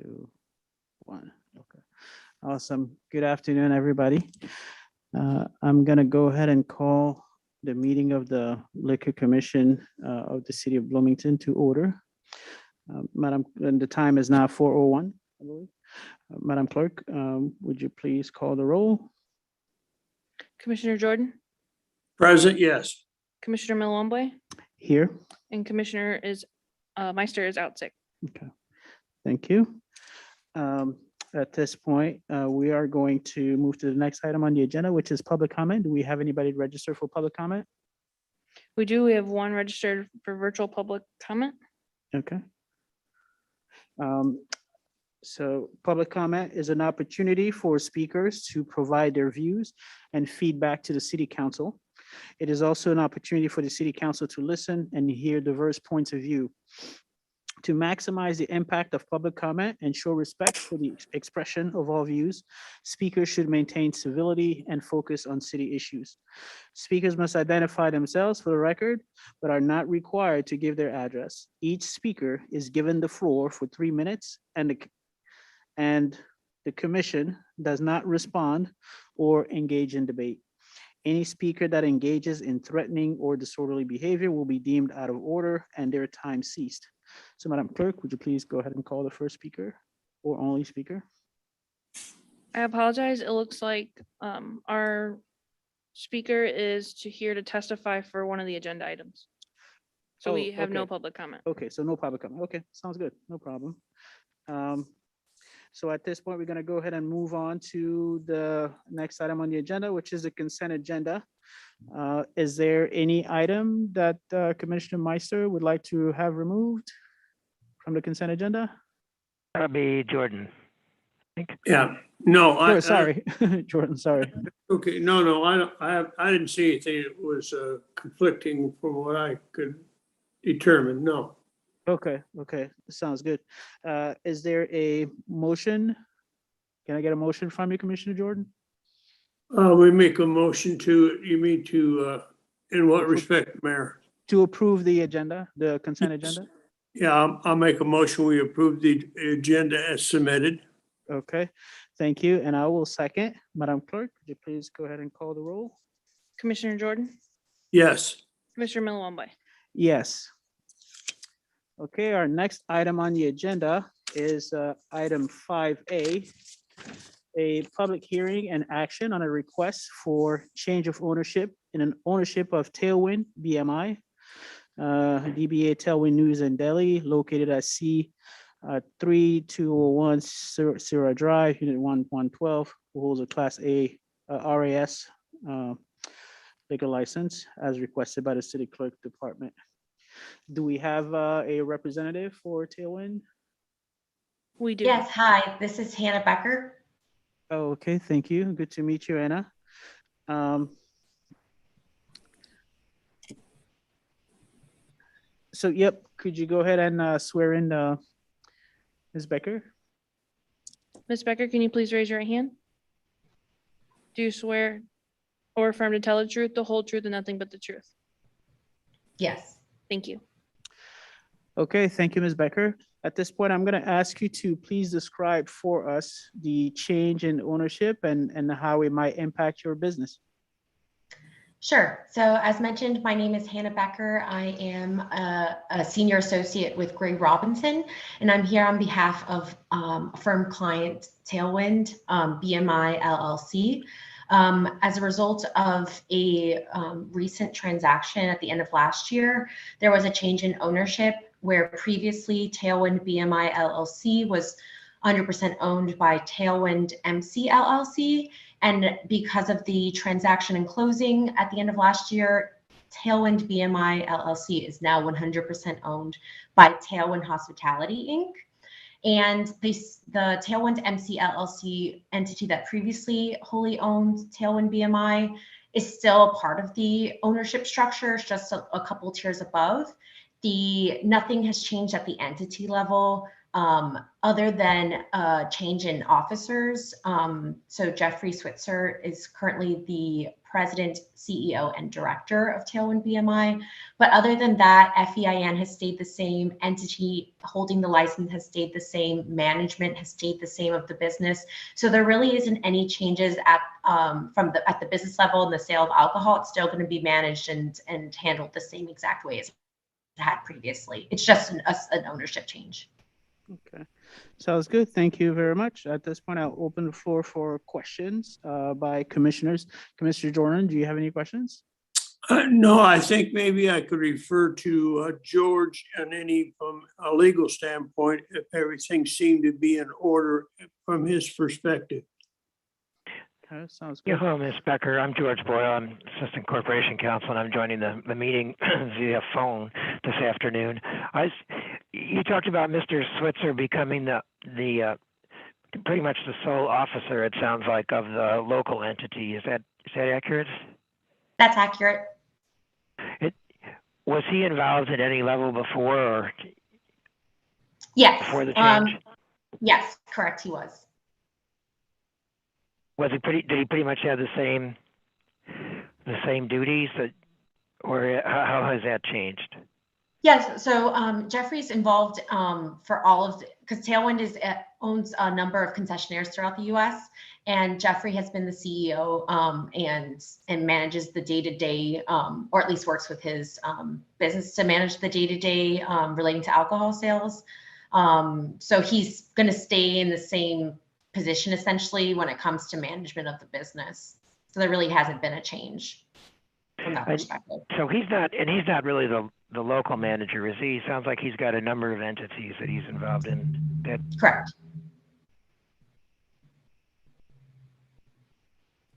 2, 1. Okay. Awesome. Good afternoon, everybody. I'm going to go ahead and call the meeting of the Liquor Commission of the City of Bloomington to order. Madam, and the time is now 4:01, I believe. Madam Clerk, would you please call the roll? Commissioner Jordan, Present, yes. Commissioner Milwambwe, Here. and Commissioner Meister is out sick. Okay. Thank you. At this point, we are going to move to the next item on the agenda, which is public comment. Do we have anybody registered for public comment? We do. We have one registered for virtual public comment. Okay. So public comment is an opportunity for speakers to provide their views and feedback to the city council. It is also an opportunity for the city council to listen and hear diverse points of view. To maximize the impact of public comment and show respect for the expression of all views, speakers should maintain civility and focus on city issues. Speakers must identify themselves for the record, but are not required to give their address. Each speaker is given the floor for 3 minutes, and the commission does not respond or engage in debate. Any speaker that engages in threatening or disorderly behavior will be deemed out of order and their time ceased. So Madam Clerk, would you please go ahead and call the first speaker or only speaker? I apologize. It looks like our speaker is here to testify for one of the agenda items. So Oh, we have no okay. public comment. Okay, so no public comment. Okay, sounds good. No problem. So at this point, we're going to go ahead and move on to the next item on the agenda, which is the consent agenda. Is there any item that Commissioner Meister would like to have removed from the consent agenda? That'll be Jordan. I think. Yeah, no, Oh, sorry, Jordan, sorry. okay, no, I didn't see anything that was conflicting from what I could determine, no. Okay, sounds good. Is there a motion? Can I get a motion from you, Commissioner Jordan? We make a motion to, you mean to, in what respect, Mayor? To approve the agenda, the consent Yes. agenda? Yeah, I'll make a motion, we approve the agenda as submitted. Okay, thank you, and I will second. Madam Clerk, could you please go ahead and call the roll? Commissioner Jordan, Yes, Commissioner Milwambwe. Yes. Okay, our next item on the agenda is item 5A, a public hearing and action on a request for change of ownership in an ownership of Tailwind BMI, DBA Tailwind News and Deli, located at C 3201 Sierra Drive, Unit 112, who holds a Class A RAS liquor license as requested by the City Clerk Department. Do we have a representative for Tailwind? We do. Yes, hi, this is Hannah Becker. Oh, okay, thank you. Good to meet you, Anna. So, yep, could you go ahead and swear in Ms. Becker? Ms. Becker, can you please raise your right hand? Do you swear or affirm to tell the truth, the whole truth, and nothing but the truth? Yes. Thank you. Okay, thank you, Ms. Becker. At this point, I'm going to ask you to please describe for us the change in ownership and how it might impact your business. Sure. So as mentioned, my name is Hannah Becker. I am a senior associate with Greg Robinson, and I'm here on behalf of firm client Tailwind BMI LLC. As a result of a recent transaction at the end of last year, there was a change in ownership where previously Tailwind BMI LLC was 100% owned by Tailwind MC LLC. And because of the transaction and closing at the end of last year, Tailwind BMI LLC is now 100% owned by Tailwind Hospitality Inc. And the Tailwind MC LLC entity that previously wholly owned Tailwind BMI is still a part of the ownership structure. It's just a couple tiers above. Nothing has changed at the entity level Other than change in officers, so Jeffrey Switzer is currently the president, CEO, and director of Tailwind BMI. But other than that, FEIN has stayed the same. Entity holding the license has stayed the same. Management has stayed the same of the business. So there really isn't any changes at the business level and the sale of alcohol. It's still going to be managed and handled the same exact way as it had previously. It's just an ownership change. Okay, sounds good. Thank you very much. At this point, I'll open the floor for questions by commissioners. Commissioner Jordan, do you have any questions? No, I think maybe I could refer to George and any from a legal standpoint, if everything seemed to be in order from his perspective. Okay, sounds Yeah, good. hello, Ms. Becker. I'm George Boyle. I'm Assistant Corporation Counsel, and I'm joining the meeting via phone this afternoon. You talked about Mr. Switzer becoming the pretty much the sole officer, it sounds like, of the local entity. Is that accurate? That's accurate. Was he involved at any level before or Yes. before the change? Yes, correct. He was. Did he pretty much have the same duties or how has that changed? Yes. So Jeffrey's involved for all of because Tailwind owns a number of concessionaires throughout the U.S. and Jeffrey has been the CEO and manages the day-to-day, or at least works with his business to manage the day-to-day relating to alcohol sales. So he's going to stay in the same position essentially when it comes to management of the business. So there really hasn't been a change from that perspective. So he's not really the local manager, is he? Sounds like he's got a number of entities that he's involved in. Correct.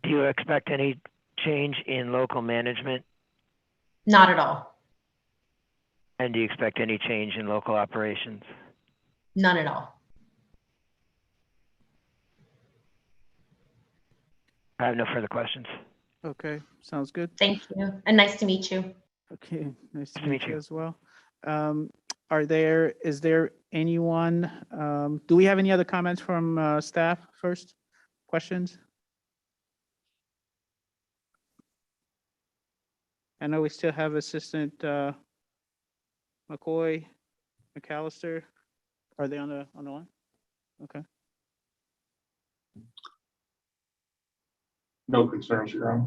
Do you expect any change in local management? Not at all. And do you expect any change in local operations? None at all. I have no further questions. Okay, sounds good. Thank you. And nice to meet you. Okay, nice to to meet meet you you. as well. Is there anyone, do we have any other comments from staff first? Questions? I know we still have Assistant McCoy, McAllister. Are they on the line? Okay. No concerns, Your Honor.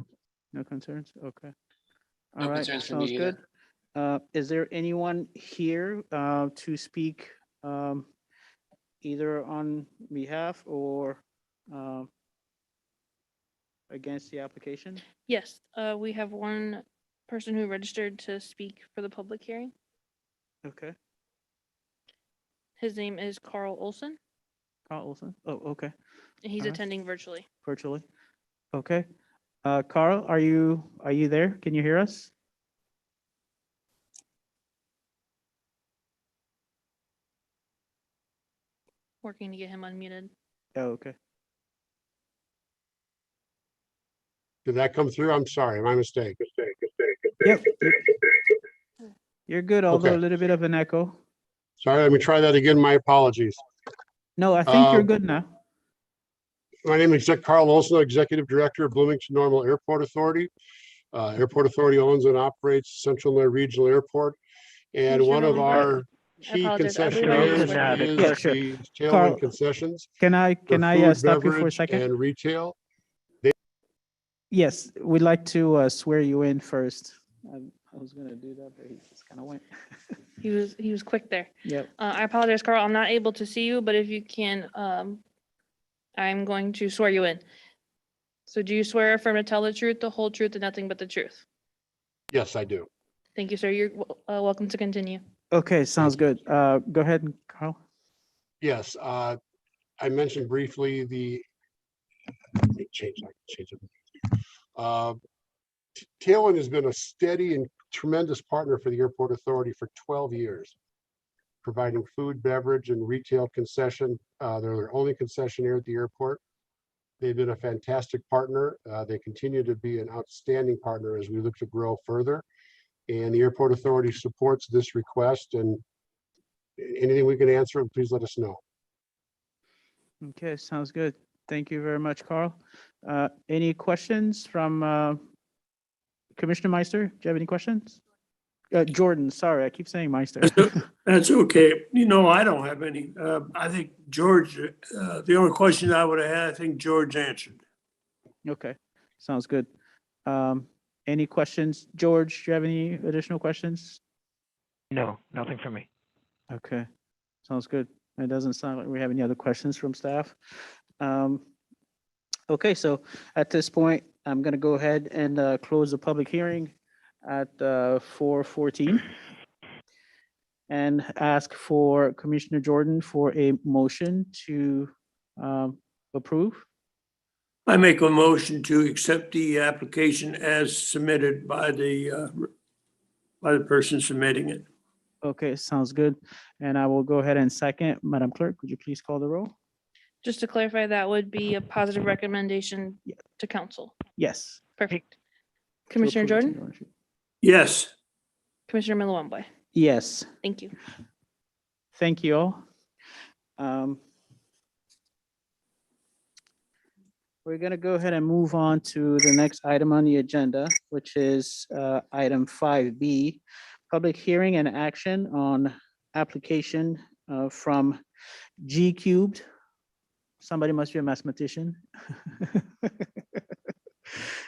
No concerns? Okay. No All right, concerns from sounds me good. Is there anyone here to speak either on behalf or against the application? Yes, we have one person who registered to speak for the public hearing. Okay, His name is Carl Olson, Carl Olson. Oh, okay, and he's Alright. attending virtually. virtually. Okay. Carl, are you there? Can you hear us? Working to get him unmuted. Oh, okay. Did that come through? I'm sorry, my mistake. Yep. You're good, although Okay. a little bit of an echo. Sorry, let me try that again. My apologies. No, I think you're Um, good now. My name is Carl Olson, Executive Director of Bloomington Normal Airport Authority. Airport Authority owns and operates Central Illinois Regional Airport. And Can you one hear of me? our I key apologize. I believe I was concessionaires is Yeah, sure. the Carl, Tailwind Concessions. Can I for food, stop you for a beverage, second? and retail. Yes, we'd like to swear you in first. I was gonna do that, but he just kind of went. He was quick there. Yep. I apologize, Carl. I'm not able to see you, but if you can, I'm going to swear you in. So do you swear or affirm to tell the truth, the whole truth, and nothing but the truth? Yes, I do. Thank you, sir. You're welcome to continue. Okay, sounds good. Go ahead, Carl. Yes, I mentioned briefly let me change it. Tailwind has been a steady and tremendous partner for the Airport Authority for 12 years, providing food, beverage, and retail concession. They're their only concessionaire at the airport. They've been a fantastic partner. They continue to be an outstanding partner as we look to grow further. And the Airport Authority supports this request and Anything we can answer, please let us know. Okay, sounds good. Thank you very much, Carl. Any questions from Commissioner Meister? Do you have any questions? Jordan, sorry, I keep saying Meister. That's okay. I don't have any. I think George, the only question I would have had, I think George answered. Okay, sounds good. Any questions? George, do you have any additional questions? No, nothing from me. Okay, sounds good. It doesn't sound like we have any other questions from staff. Okay, so at this point, I'm going to go ahead and close the public hearing at 4:14 and ask for Commissioner Jordan for a motion to approve. I make a motion to accept the application as submitted by the person submitting it. Okay, sounds good. And I will go ahead and second. Madam Clerk, would you please call the roll? Just to clarify, that would be a positive recommendation Yeah. to council. Yes. Perfect. to Commissioner approve Jordan, the ownership. Yes. Commissioner Millewamboy. Yes. Thank you. Thank you all. We're going to go ahead and move on to the next item on the agenda, which is item 5B, public hearing and action on application from G Cubed. Somebody must be a mathematician.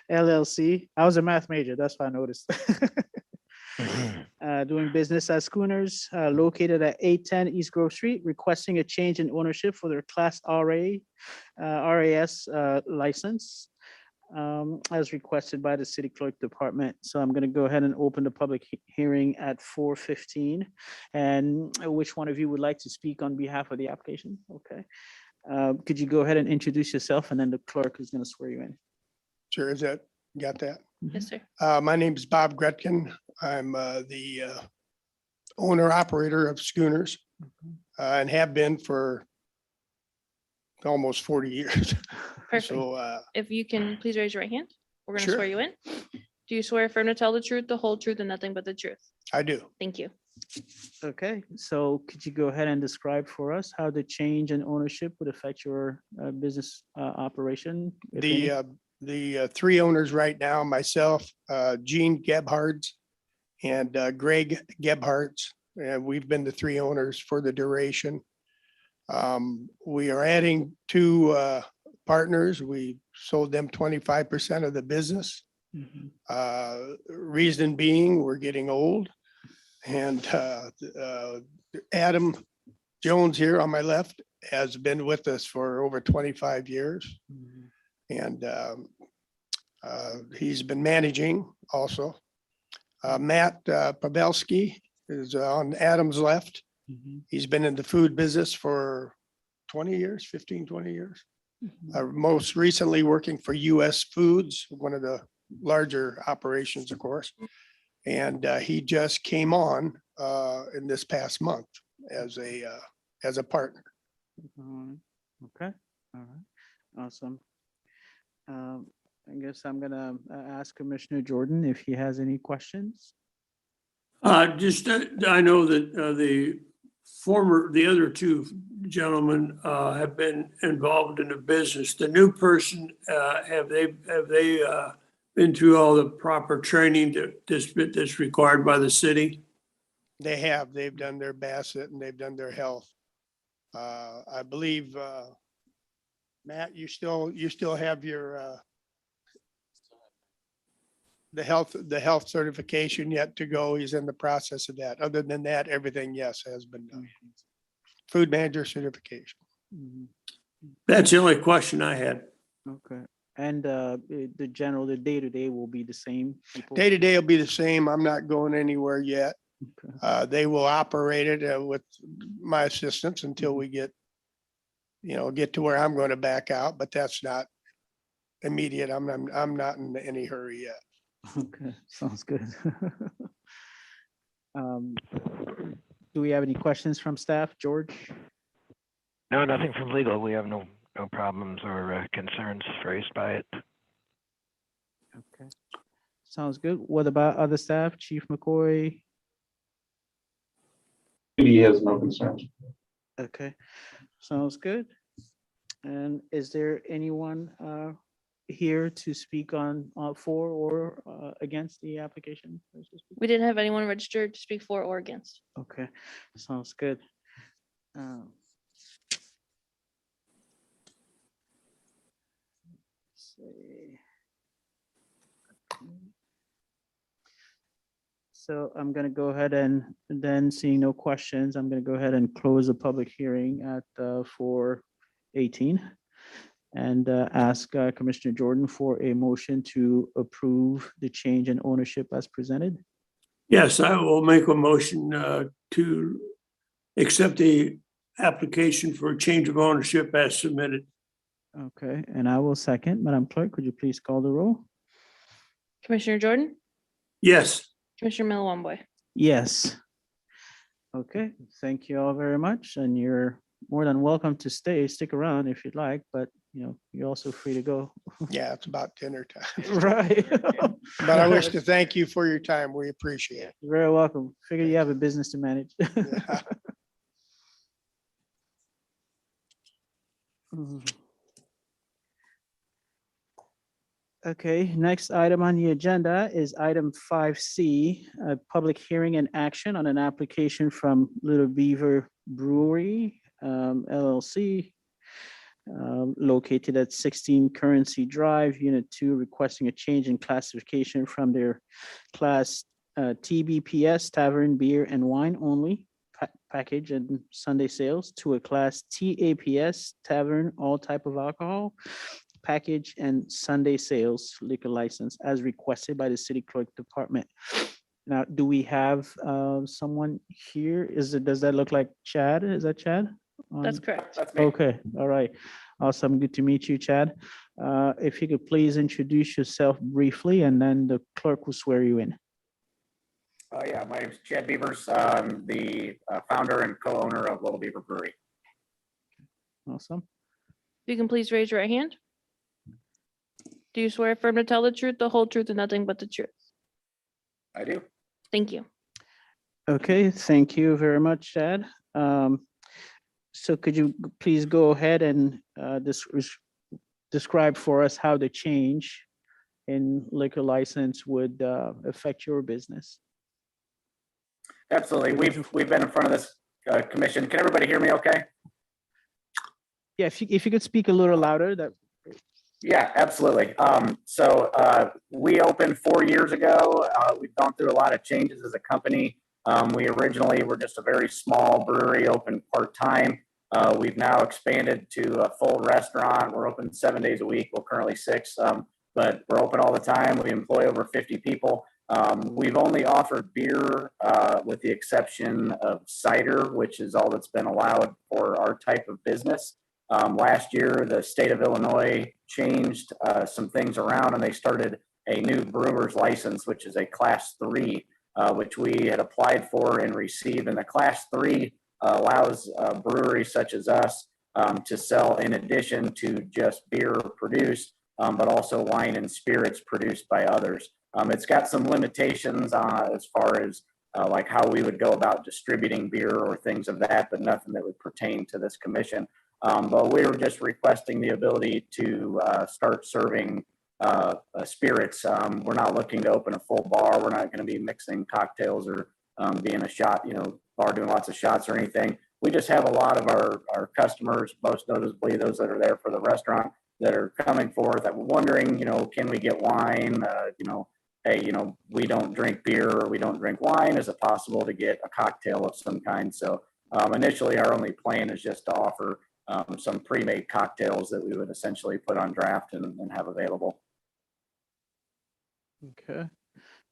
LLC. I was a math major, that's why I noticed. Doing business as Schooners, located at 810 East Grove Street, requesting a change in ownership for their Class RAS license, as requested by the City Clerk Department. So I'm going to go ahead and open the public hearing at 4:15. And which one of you would like to speak on behalf of the application? Okay. Could you go ahead and introduce yourself, and then the clerk is going to swear you in. Sure, got that? Yes, sir. My name is Bob Gretkin. I'm the owner operator of Schooners and have been for almost 40 years. Perfect. So If you can, please raise your right hand. We're going to Sure. swear you in. Do you swear firm to tell the truth, the whole truth, and nothing but the truth? I do. Thank you. Okay, so could you go ahead and describe for us how the change in ownership would affect your business operation? if any? The three owners right now, myself, Gene Gebhardt and Greg Gebhardt, and we've been the three owners for the duration. We are adding two partners. We sold them 25% of the business. Mhm. Reason being, we're getting old. And Adam Jones here on my left has been with us for over 25 years. Mhm. And he's been managing also. Matt Pavelski is on Adam's left. Mhm. He's been in the food business for 20 years, 15, 20 years. Mhm. Most recently working for US Foods, one of the larger operations, of course. And he just came on in this past month as a partner. Alright, okay, all right, awesome. I guess I'm gonna ask Commissioner Jordan if he has any questions. I know that the other two gentlemen have been involved in the business. The new person, have they been through all the proper training that's required by the city? They've done their Bassett and they've done their health. I believe, Matt, you still have your the health certification yet to go. He's in the process of that. Other than that, everything, yes, has been done. Food manager certification. Mhm. That's the only question I had. Okay, and the day-to-day will be the same people? Day to day will be the same. I'm not going anywhere yet. Okay. They will operate it with my assistance until we get to where I'm going to back out, but that's not immediate. I'm not in any hurry yet. Okay, sounds good. Do we have any questions from staff? George? No, nothing from legal. We have no problems or concerns raised by it. Okay, sounds good. What about other staff? Chief McCoy? He has no concerns. Okay, sounds good. And is there anyone here to speak on for or against the application? We didn't have anyone registered to speak for or against. Okay, sounds good. Um, see. So I'm gonna go ahead and then seeing no questions, I'm gonna go ahead and close the public hearing at 4:18 and ask Commissioner Jordan for a motion to approve the change in ownership as presented. Yes, I will make a motion to accept the application for a change of ownership as submitted. Okay, and I will second. Madam Clerk, could you please call the roll? Commissioner Jordan, Yes, Commissioner Millwamboy. Yes. Okay, thank you all very much, and you're more than welcome to stick around if you'd like, but you're also free to go. Yeah, it's about dinner time. Right. But I wish to thank you for your time. We appreciate it. You're very welcome. Figure you have a business to manage. Yeah. Mhm. Okay, next item on the agenda is item 5C, a public hearing and action on an application from Little Beaver Brewery, LLC, located at 16 Currency Drive, Unit 2, requesting a change in classification from their class Tbps, Tavern, Beer and Wine Only package and Sunday sales to a class TAPS, Tavern, all type of alcohol package and Sunday sales liquor license as requested by the city clerk department. Now, do we have someone here? Does that look like Chad? Is that Chad? That's correct. Okay, all right. Awesome. Good to meet you, Chad. If you could please introduce yourself briefly and then the clerk will swear you in. Yeah, my name's Chad Beavers. I'm the founder and co-owner of Little Beaver Brewery. Awesome. If you can please raise your right hand. Do you swear affirm to tell the truth, the whole truth, and nothing but the truth? I do. Thank you. Okay, thank you very much, Chad. So could you please go ahead and describe for us how the change in liquor license would affect your business? Absolutely. We've been in front of this commission. Can everybody hear me okay? Yeah, if you could speak a little louder, that. Yeah, absolutely. So we opened 4 years ago. We've gone through a lot of changes as a company. We originally were just a very small brewery, open part-time. We've now expanded to a full restaurant. We're open 7 days a week. Well, currently 6, but we're open all the time. We employ over 50 people. We've only offered beer with the exception of cider, which is all that's been allowed for our type of business. Last year, the state of Illinois changed some things around and they started a new brewer's license, which is a class 3, which we had applied for and received. And the class 3 allows breweries such as us to sell in addition to just beer produced, but also wine and spirits produced by others. It's got some limitations as far as like how we would go about distributing beer or things of that, but nothing that would pertain to this commission. But we were just requesting the ability to start serving spirits. We're not looking to open a full bar. We're not going to be mixing cocktails or being a shot, bar doing lots of shots or anything. We just have a lot of our customers, most notably those that are there for the restaurant, that are coming forth that were wondering, can we get wine? Hey, we don't drink beer or we don't drink wine. Is it possible to get a cocktail of some kind? So initially, our only plan is just to offer some pre-made cocktails that we would essentially put on draft and have available. Okay,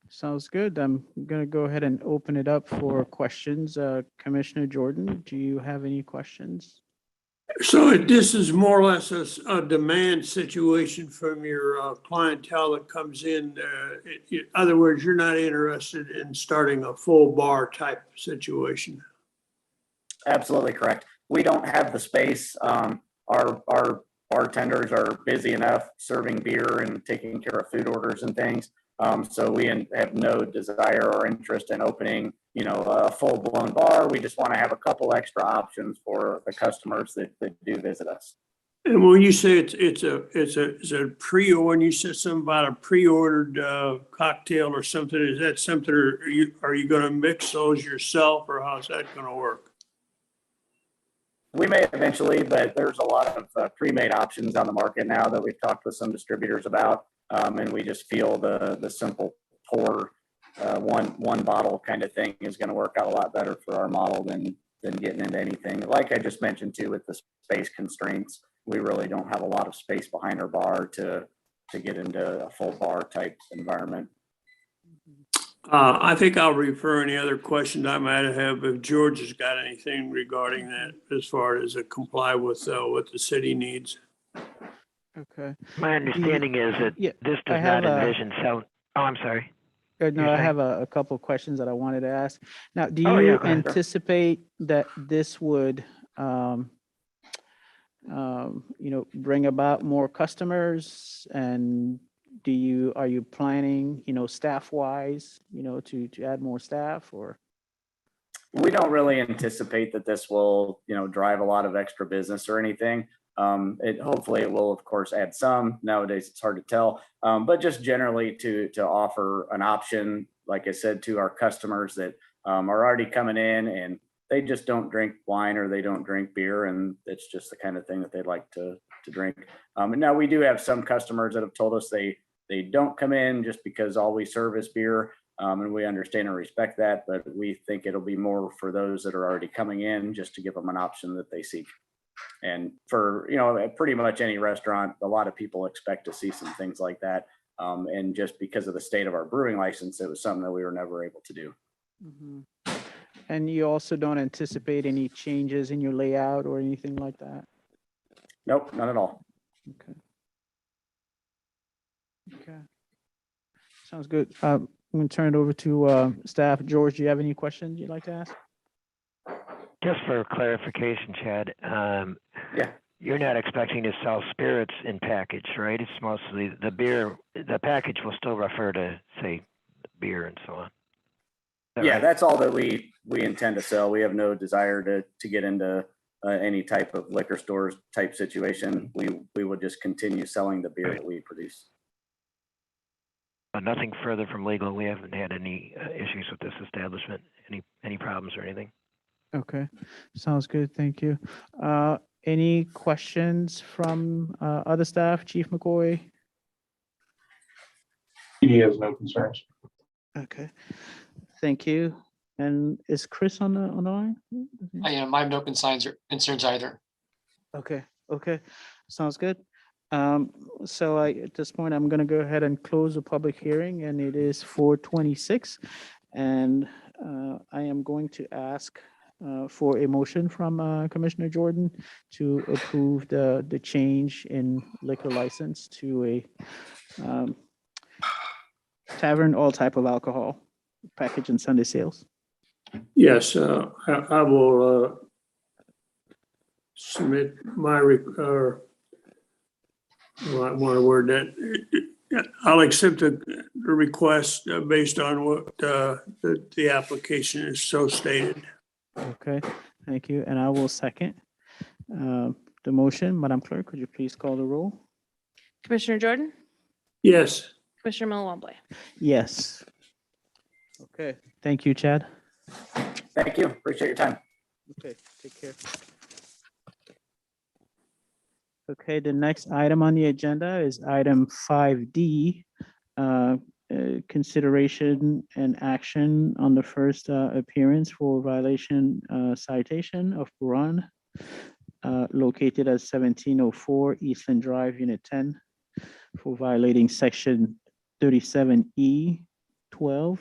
sounds good. I'm gonna go ahead and open it up for questions. Commissioner Jordan, do you have any questions? so this is more or less a demand situation from your clientele that comes in. In other words, you're not interested in starting a full bar type situation. Absolutely correct. We don't have the space. Our bartenders are busy enough serving beer and taking care of food orders and things. So we have no desire or interest in opening, a full-blown bar. We just want to have a couple extra options for the customers that do visit us. And when you say it's a when you said something about a pre-ordered cocktail or something, is that something, or are you gonna mix those yourself, or how's that gonna work? We may eventually, but there's a lot of pre-made options on the market now that we've talked with some distributors about. And we just feel the simple pour one bottle kind of thing is going to work out a lot better for our model than getting into anything. Like I just mentioned too, with the space constraints, we really don't have a lot of space behind our bar to get into a full bar type environment. I think I'll refer any other questions I might have if George has got anything regarding that as far as it comply with what the city needs. Okay. My understanding is that Yeah, this I does have not a- envision selling. Oh, I'm sorry. No, You're I saying? have a couple of questions that I wanted to ask. Now, do Oh, you yeah, go ahead. anticipate that this would, bring about more customers? And are you planning, staff-wise, to add more staff or? We don't really anticipate that this will, drive a lot of extra business or anything. Hopefully it will, of course, add some. Nowadays, it's hard to tell. But just generally to offer an option, like I said, to our customers that are already coming in and they just don't drink wine or they don't drink beer, and it's just the kind of thing that they'd like to drink. And now we do have some customers that have told us they don't come in just because all we serve is beer. And we understand and respect that, but we think it'll be more for those that are already coming in just to give them an option that they seek. And for, pretty much any restaurant, a lot of people expect to see some things like that. And just because of the state of our brewing license, it was something that we were never able to do. Mhm. And you also don't anticipate any changes in your layout or anything like that? Nope, not at all. Okay. Okay. Sounds good. I'm going to turn it over to staff. George, do you have any questions you'd like to ask? Just for clarification, Chad, Yeah. you're not expecting to sell spirits in package, right? It's mostly the beer. The package will still refer to, say, beer and so on. Is that Yeah, right? that's all that we intend to sell. We have no desire to get into any type of liquor stores type situation. We would just continue selling the beer that we produce. Nothing further from legal. We haven't had any issues with this establishment. Any problems or anything? Okay, sounds good. Thank you. Any questions from other staff? Chief McCoy? He has no concerns. Okay, thank you. And is Chris on the line? I have no concerns either. Okay, sounds good. So at this point, I'm gonna go ahead and close the public hearing, and it is 4:26. And I am going to ask for a motion from Commissioner Jordan to approve the change in liquor license to a tavern, all type of alcohol, package and Sunday sales. Yes, I will submit my, I want to word that. I'll accept the request based on what the application is so stated. Okay, thank you. And I will second the motion. Madam Clerk, could you please call the roll? Commissioner Jordan, Yes. Commissioner Millwamble. Yes. Okay, thank you, Chad. Thank you. Appreciate your time. Okay, take care. Okay, the next item on the agenda is item 5D, consideration and action on the first appearance for violation citation of Quran located at 1704 Eastland Drive, Unit 10, for violating section 37E 12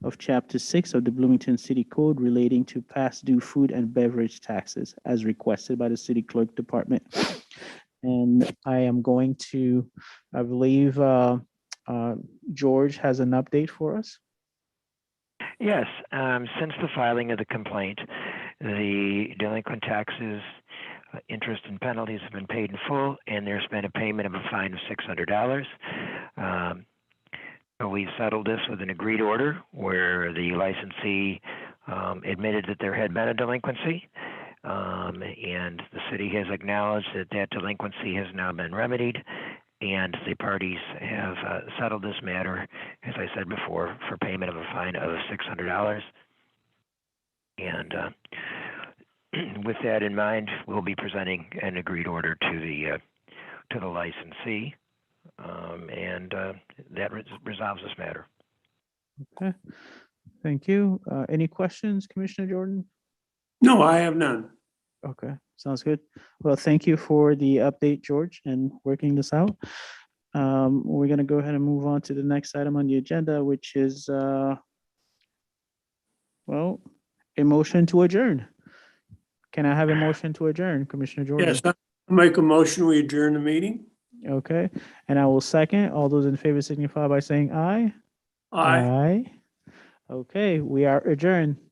of Chapter 6 of the Bloomington City Code relating to past due food and beverage taxes as requested by the City Clerk Department. And I am going to, I believe George has an update for us. Yes. Since the filing of the complaint, the delinquent taxes, interest and penalties have been paid in full, and there's been a payment of a fine of $600. So we settled this with an agreed order where the licensee admitted that there had been a delinquency. And the city has acknowledged that that delinquency has now been remedied. And the parties have settled this matter, as I said before, for payment of a fine of $600. And with that in mind, we'll be presenting an agreed order to the licensee, and that resolves this matter. Okay, thank you. Any questions, Commissioner Jordan? No, I have none. Okay, sounds good. Well, thank you for the update, George, and working this out. We're gonna go ahead and move on to the next item on the agenda, which is, well, a motion to adjourn. Can I have a motion to adjourn, Commissioner Jordan? Yes, I make a motion, we adjourn the meeting. Okay, and I will second. All those in favor signify by saying aye. Aye. Okay, we are adjourned. Thank